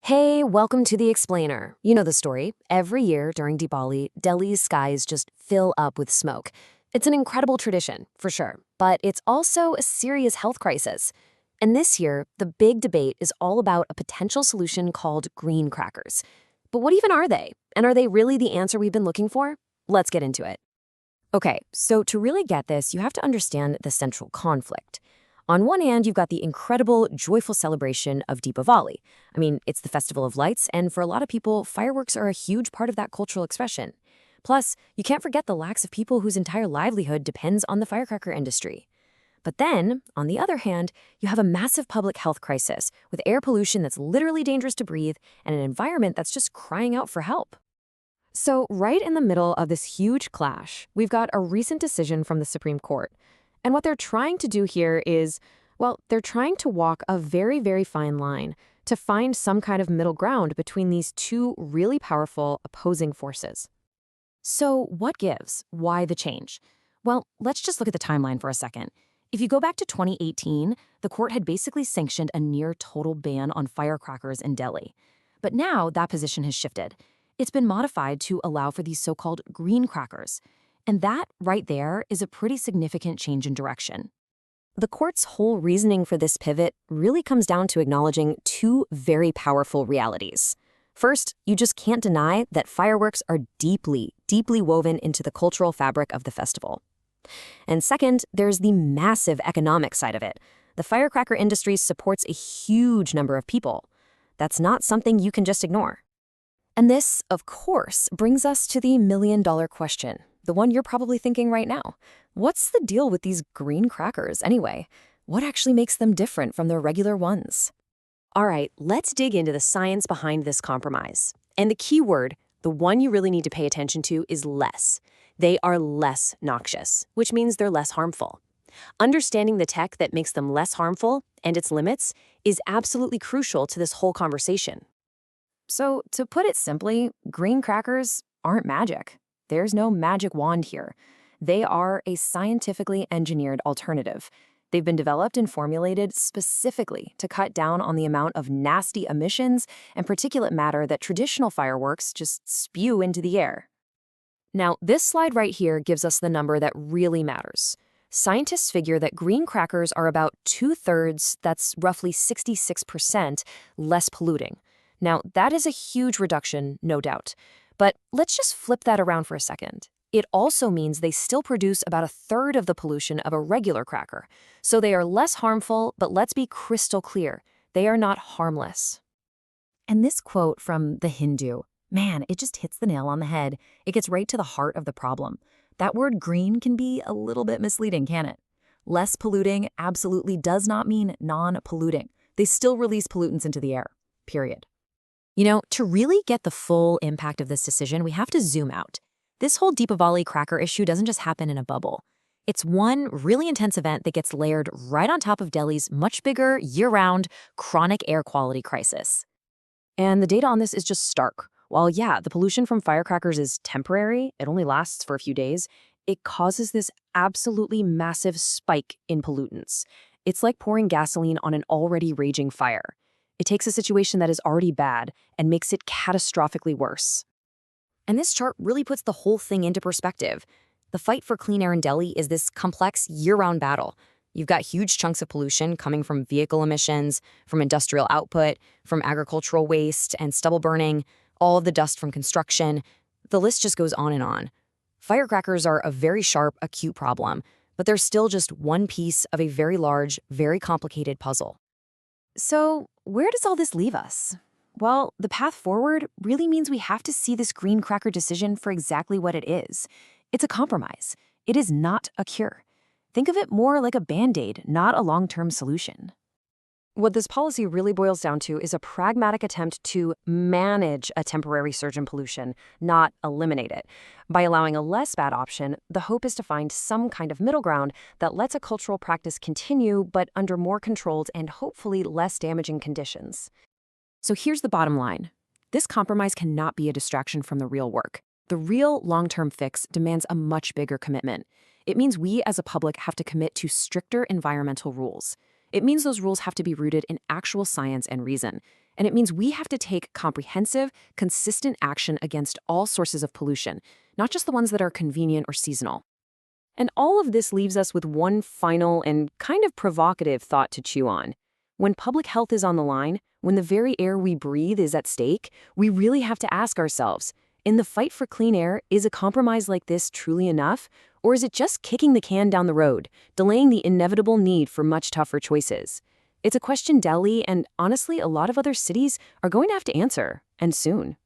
Hey, welcome to The Explainer. You know the story. Every year during Deepavali, Delhi's skies just fill up with smoke. It's an incredible tradition, for sure, but it's also a serious health crisis. And this year, the big debate is all about a potential solution called green crackers. But what even are they? And are they really the answer we've been looking for? Let's get into it. Okay, so to really get this, you have to understand the central conflict. On one hand, you've got the incredible, joyful celebration of Deepavali. I mean, it's the festival of lights, and for a lot of people, fireworks are a huge part of that cultural expression. Plus, you can't forget the lakhs of people whose entire livelihood depends on the firecracker industry. But then, on the other hand, you have a massive public health crisis with air pollution that's literally dangerous to breathe and an environment that's just crying out for help. So, right in the middle of this huge clash, we've got a recent decision from the Supreme Court. And what they're trying to do here is, well, they're trying to walk a very, very fine line to find some kind of middle ground between these two really powerful opposing forces. So what gives? Why the change? Well, let's just look at the timeline for a second. If you go back to 2018, the court had basically sanctioned a near total ban on firecrackers in Delhi. But now that position has shifted. It's been modified to allow for these so-called green crackers. And that, right there, is a pretty significant change in direction. The court's whole reasoning for this pivot really comes down to acknowledging two very powerful realities. First, you just can't deny that fireworks are deeply, deeply woven into the cultural fabric of the festival. And second, there's the massive economic side of it. The firecracker industry supports a huge number of people. That's not something you can just ignore. And this, of course, brings us to the million-dollar question. The one you're probably thinking right now. What's the deal with these green crackers anyway? What actually makes them different from the regular ones? All right, let's dig into the science behind this compromise. And the key word, the one you really need to pay attention to, is less. They are less noxious, which means they're less harmful. Understanding the tech that makes them less harmful and its limits is absolutely crucial to this whole conversation. So, to put it simply, green crackers aren't magic. There's no magic wand here. They are a scientifically engineered alternative. They've been developed and formulated specifically to cut down on the amount of nasty emissions and particulate matter that traditional fireworks just spew into the air. Now, this slide right here gives us the number that really matters. Scientists figure that green crackers are about 2/3, that's roughly 66%, less polluting. Now, that is a huge reduction, no doubt. But let's just flip that around for a second. It also means they still produce about 1/3 of the pollution of a regular cracker. So they are less harmful, but let's be crystal clear. They are not harmless. And this quote from The Hindu, man, it just hits the nail on the head. It gets right to the heart of the problem. That word green can be a little bit misleading, can it? Less polluting absolutely does not mean non-polluting. They still release pollutants into the air, period. You know, to really get the full impact of this decision, we have to zoom out. This whole Deepavali cracker issue doesn't just happen in a bubble. It's one really intense event that gets layered right on top of Delhi's much bigger, year-round, chronic air quality crisis. And the data on this is just stark. While, yeah, the pollution from firecrackers is temporary, it only lasts for a few days, it causes this absolutely massive spike in pollutants. It's like pouring gasoline on an already raging fire. It takes a situation that is already bad and makes it catastrophically worse. And this chart really puts the whole thing into perspective. The fight for clean air in Delhi is this complex year-round battle. You've got huge chunks of pollution coming from vehicle emissions, from industrial output, from agricultural waste and stubble burning, all of the dust from construction. The list just goes on and on. Firecrackers are a very sharp, acute problem, but they're still just one piece of a very large, very complicated puzzle. So, where does all this leave us? Well, the path forward really means we have to see this green cracker decision for exactly what it is. It's a compromise. It is not a cure. Think of it more like a Band-Aid, not a long-term solution. What this policy really boils down to is a pragmatic attempt to manage a temporary surge in pollution, not eliminate it. By allowing a less bad option, the hope is to find some kind of middle ground that lets a cultural practice continue, but under more controlled and hopefully less damaging conditions. So here's the bottom line. This compromise cannot be a distraction from the real work. The real long-term fix demands a much bigger commitment. It means we as a public have to commit to stricter environmental rules. It means those rules have to be rooted in actual science and reason. And it means we have to take comprehensive, consistent action against all sources of pollution, not just the ones that are convenient or seasonal. And all of this leaves us with one final and kind of provocative thought to chew on. When public health is on the line, when the very air we breathe is at stake, we really have to ask ourselves, in the fight for clean air, is a compromise like this truly enough? Or is it just kicking the can down the road, delaying the inevitable need for much tougher choices? It's a question Delhi and honestly a lot of other cities are going to have to answer, and soon.